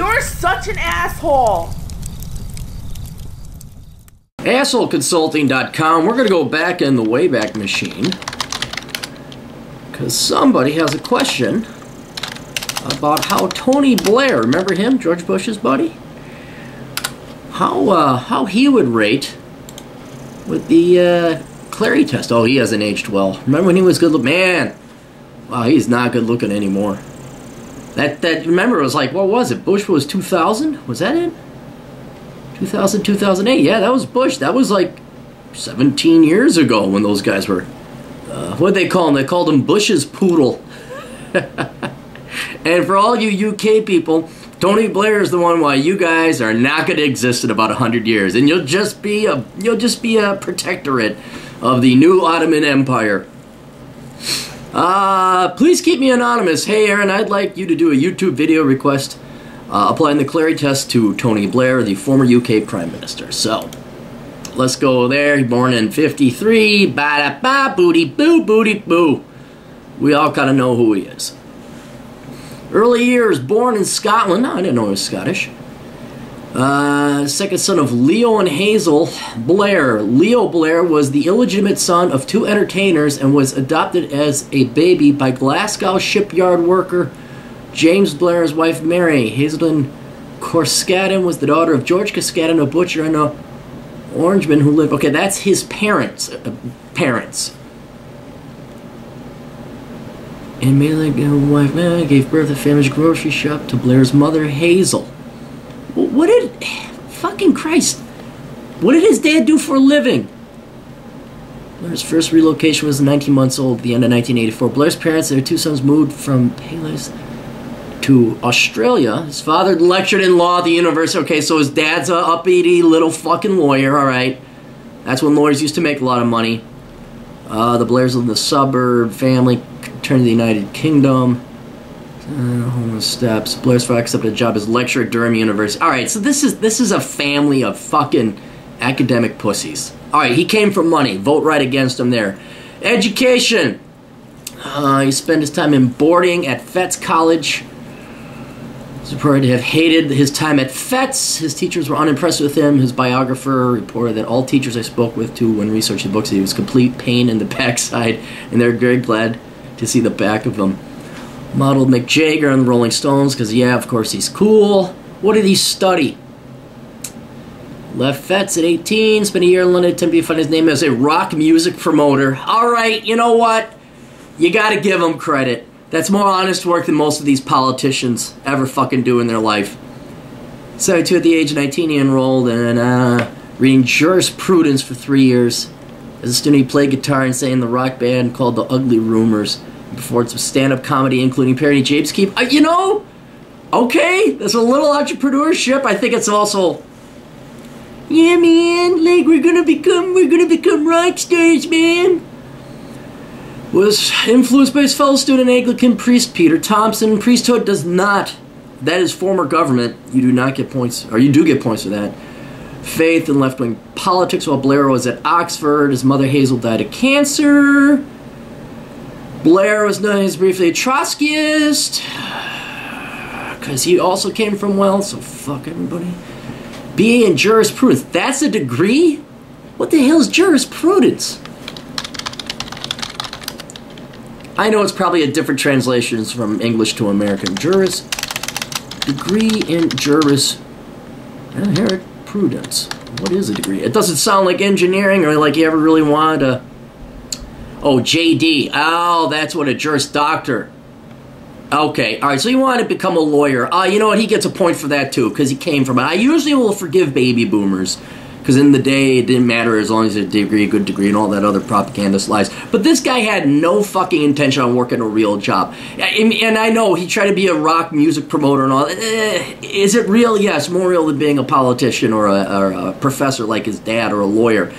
You're such an asshole. AssholeConsulting.com. We're going to go back in the Wayback Machine because somebody has a question about how Tony Blair, remember him, George Bush's buddy? How he would rate with the Clarey test. Oh, he hasn't aged well. Remember when he was good looking? Man, wow, he's not good looking anymore. That remember, it was like, what was it? Bush was 2000? Was that it? 2000, 2008. Yeah, that was Bush. That was like 17 years ago when those guys were, what'd they call him? They called him Bush's poodle. And for all you UK people, Tony Blair is the one why you guys are not going to exist in about 100 years, and you'll just be a protectorate of the new Ottoman Empire. Please keep me anonymous. Hey Aaron, I'd like you to do a YouTube video request applying the Clarey test to Tony Blair, the former UK Prime Minister. So let's go there. Born in 53. Ba-da-ba, booty boo, booty boo. We all kind of know who he is. Early years, born in Scotland. No, I didn't know he was Scottish. Second son of Leo and Hazel Blair. Leo Blair was the illegitimate son of two entertainers and was adopted as a baby by Glasgow shipyard worker James Blair's wife Mary. Hazelden Corskadden was the daughter of George Corskadden, a butcher and a orangeman who lived... Okay, that's his parents. And Mary, wife Mary, gave birth to a family's grocery shop to Blair's mother Hazel. What did... Fucking Christ. What did his dad do for a living? Blair's first relocation was 19 months old at the end of 1984. Blair's parents and their two sons moved from Palis to Australia. His father lectured in law at the university. Okay, so his dad's a uppity little fucking lawyer, alright. That's when lawyers used to make a lot of money. The Blairs lived in the suburb. Family turned to the United Kingdom. Homeless steps. Blair's father accepted a job as lecturer at Durham University. Alright, so this is a family of fucking academic pussies. Alright, he came from money. Vote right against him there. Education. He spent his time in boarding at Fettes College. He's reported to have hated his time at Fettes. His teachers were unimpressed with him. His biographer reported that all teachers I spoke with, too, when researching the books, he was complete pain in the backside, and they're very glad to see the back of him. Modeled Mick Jagger on the Rolling Stones, because, yeah, of course, he's cool. What did he study? Left Fettes at 18, spent a year in London attempting to find his name as a rock music promoter. Alright, you know what? You gotta give him credit. That's more honest work than most of these politicians ever fucking do in their life. 72 at the age of 19, he enrolled in reading jurisprudence for 3 years. As a student, he played guitar and sang in the rock band called the Ugly Rumors. He performed some stand-up comedy, including parody James Keep. You know, okay, there's a little entrepreneurship. I think it's also, yeah, man, like we're gonna become rock stars, man. Was influenced by his fellow student Anglican priest Peter Thompson. Priesthood does not, that is former government. You do not get points, or you do get points for that. Faith and left-wing politics while Blair was at Oxford. His mother Hazel died of cancer. Blair was known as briefly a Trotskyist, because he also came from wealth, so fuck everybody. BA in jurisprudence. That's a degree? What the hell is jurisprudence? I know it's probably a different translation from English to American. Degree in jurisprudence. What is a degree? It doesn't sound like engineering or like you ever really wanted to... Oh, JD. Oh, that's what a Juris Doctor. Okay, alright, so you want to become a lawyer. You know what, he gets a point for that too, because he came from it. I usually will forgive baby boomers, because in the day it didn't matter as long as a degree, a good degree, and all that other propagandist lies. But this guy had no fucking intention on working a real job. And I know he tried to be a rock music promoter and all. Is it real? Yes, more real than being a politician or a professor like his dad or a lawyer.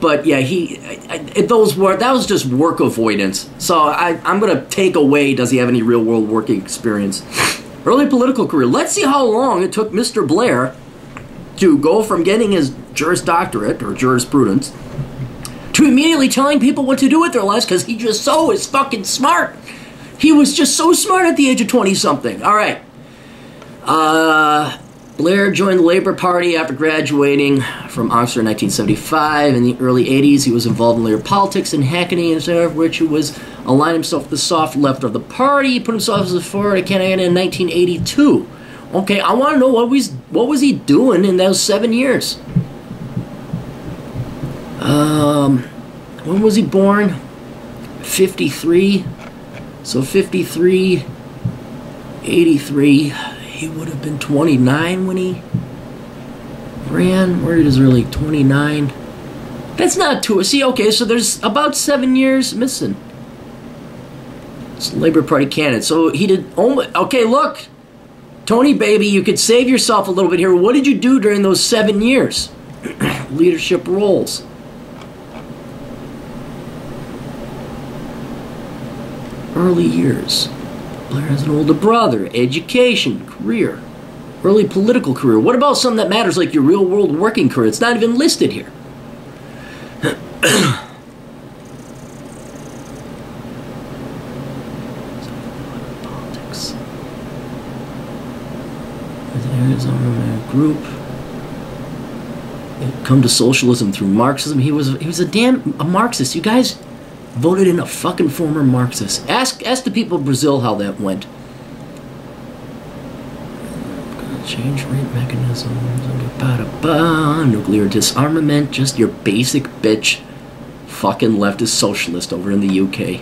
But yeah, that was just work avoidance. So I'm going to take away, does he have any real world working experience? Early political career. Let's see how long it took Mr. Blair to go from getting his Juris Doctorate, or jurisprudence, to immediately telling people what to do with their lives, because he just is fucking smart. He was just so smart at the age of 20-something. All right. Blair joined the Labour Party after graduating from Oxford in 1975. In the early 80s, he was involved in Labour politics and Hackney, which was aligned himself with the soft left of the party. He put himself as a forward candidate in 1982. Okay, I want to know what was he doing in those 7 years? When was he born? 53. So 53, 83. He would have been 29 when he ran. Where is really 29? That's not too. See, okay, so there's about 7 years missing. It's a Labour Party candidate. So he did. Okay, look, Tony, baby, you could save yourself a little bit here. What did you do during those 7 years? Leadership roles. Early years. Blair has an older brother. Education, career, early political career. What about something that matters, like your real-world working career? It's not even listed here. Politics. There's our group. Come to socialism through Marxism. He was a Marxist. You guys voted in a fucking former Marxist. Ask the people of Brazil how that went. Change rate mechanism. Nuclear disarmament. Just your basic bitch fucking leftist socialist over in the UK.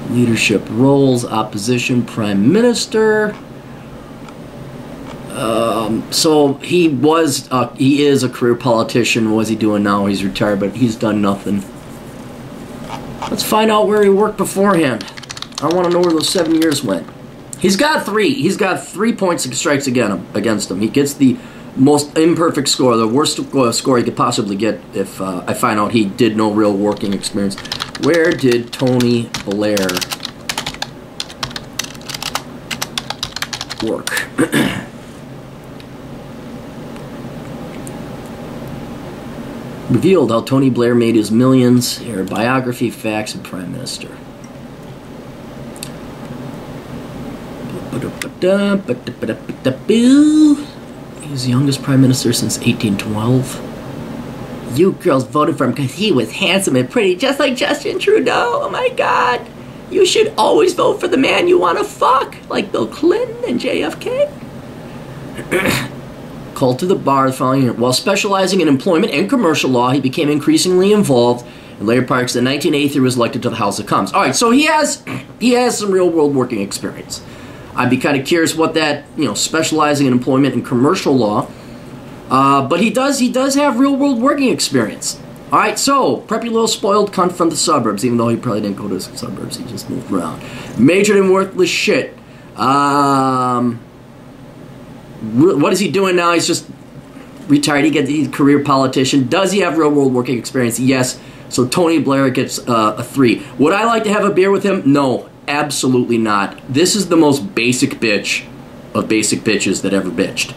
Leadership roles. Opposition. Prime Minister. So he is a career politician. What is he doing now? He's retired, but he's done nothing. Let's find out where he worked beforehand. I want to know where those 7 years went. He's got 3. He's got 3 points of strikes against him. He gets the most imperfect score, the worst score he could possibly get if I find out he did no real working experience. Where did Tony Blair work? Revealed how Tony Blair made his millions. Here, biography, facts, and Prime Minister. He was the youngest Prime Minister since 1812. You girls voted for him because he was handsome and pretty, just like Justin Trudeau. Oh my God. You should always vote for the man you want to fuck, like Bill Clinton and JFK. Called to the bar the following year. While specializing in employment and commercial law, he became increasingly involved in Labour politics. In 1983, he was elected to the House of Commons. All right, so he has some real-world working experience. I'd be kind of curious what that, specializing in employment and commercial law. But he does have real-world working experience. All right, so preppy little spoiled cunt from the suburbs, even though he probably didn't go to the suburbs. He just moved around. Majored in worthless shit. What is he doing now? He's just retired. He's a career politician. Does he have real-world working experience? Yes. So Tony Blair gets a 3. Would I like to have a beer with him? No, absolutely not. This is the most basic bitch of basic bitches that ever bitched.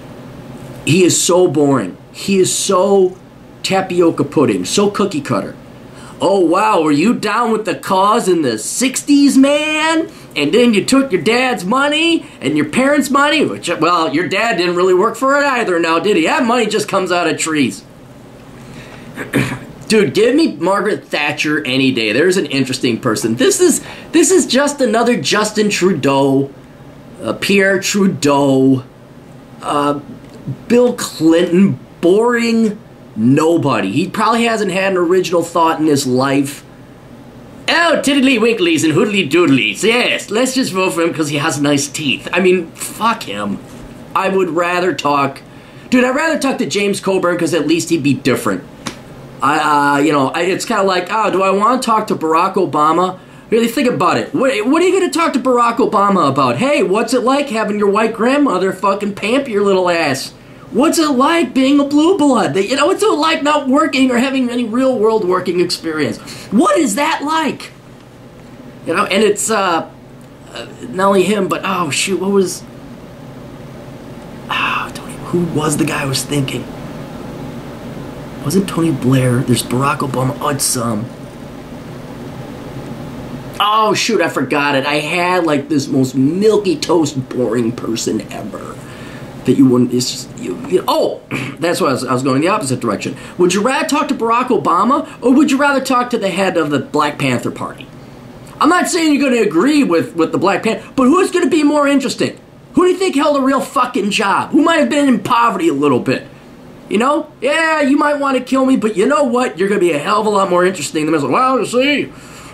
He is so boring. He is so tapioca pudding, so cookie cutter. Oh, wow, were you down with the cause in the 60s, man? And then you took your dad's money and your parents' money, which, well, your dad didn't really work for it either now, did he? That money just comes out of trees. Dude, give me Margaret Thatcher any day. There's an interesting person. This is just another Justin Trudeau, Pierre Trudeau, Bill Clinton, boring nobody. He probably hasn't had an original thought in his life. Oh, tiddly winklies and hoodly doodlies. Yes, let's just vote for him because he has nice teeth. I mean, fuck him. I would rather talk... Dude, I'd rather talk to James Coburn because at least he'd be different. It's kind of like, do I want to talk to Barack Obama? Really think about it. What are you going to talk to Barack Obama about? Hey, what's it like having your white grandmother fucking pamp your little ass? What's it like being a blue blood? What's it like not working or having any real world working experience? What is that like? And it's not only him, but oh shoot, what was? Who was the guy I was thinking? Wasn't Tony Blair? There's Barack Obama. Oh, it's Oh, shoot, I forgot it. I had, like, this most milky toast boring person ever. That you wouldn't, it's just, oh, that's why I was going in the opposite direction. Would you rather talk to Barack Obama, or would you rather talk to the head of the Black Panther Party? I'm not saying you're going to agree with the Black Panther, but who's going to be more interesting? Who do you think held a real fucking job? Who might have been in poverty a little bit? You know? Yeah, you might want to kill me, but you know what? You're going to be a hell of a lot more interesting than me. Well, you see,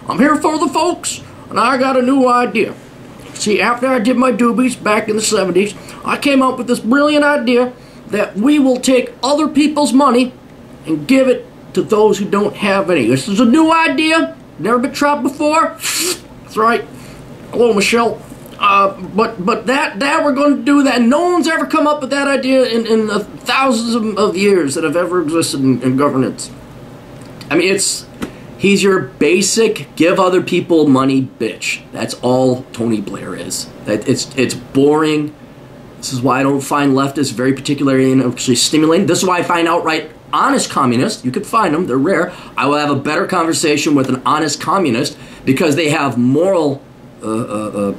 I'm here for the folks, and I got a new idea. See, after I did my doobies back in the 70s, I came up with this brilliant idea that we will take other people's money and give it to those who don't have any. This is a new idea. Never been tried before. That's right. Hello, Michelle. But that we're going to do that. No one's ever come up with that idea in the thousands of years that have ever existed in governance. I mean, he's your basic give other people money bitch. That's all Tony Blair is. It's boring. This is why I don't find leftists very particularly actually stimulating. This is why I find outright honest communists. You can find them. They're rare. I will have a better conversation with an honest communist because they have moral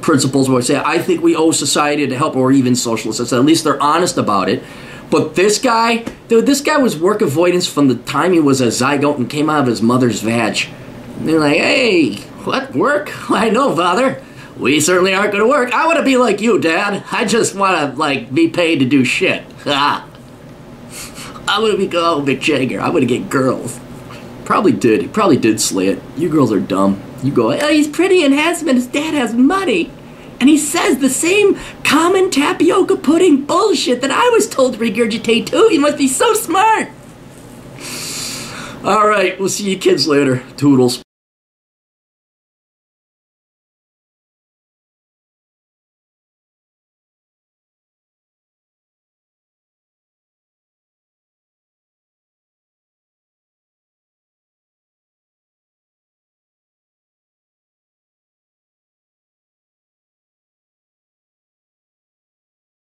principles where I say, I think we owe society to help, or even socialists. At least they're honest about it. But this guy, dude, this guy was work avoidance from the time he was a zygote and came out of his mother's vag. And they're like, hey, what, work? I know, father. We certainly aren't going to work. I want to be like you, Dad. I just want to, like, be paid to do shit. I want to be Mick Jagger. I want to get girls. Probably did. He probably did slay it. You girls are dumb. You go, oh, he's pretty and handsome, his dad has money. And he says the same common tapioca pudding bullshit that I was told to regurgitate too. You must be so smart. All right, we'll see you kids later. Toodles.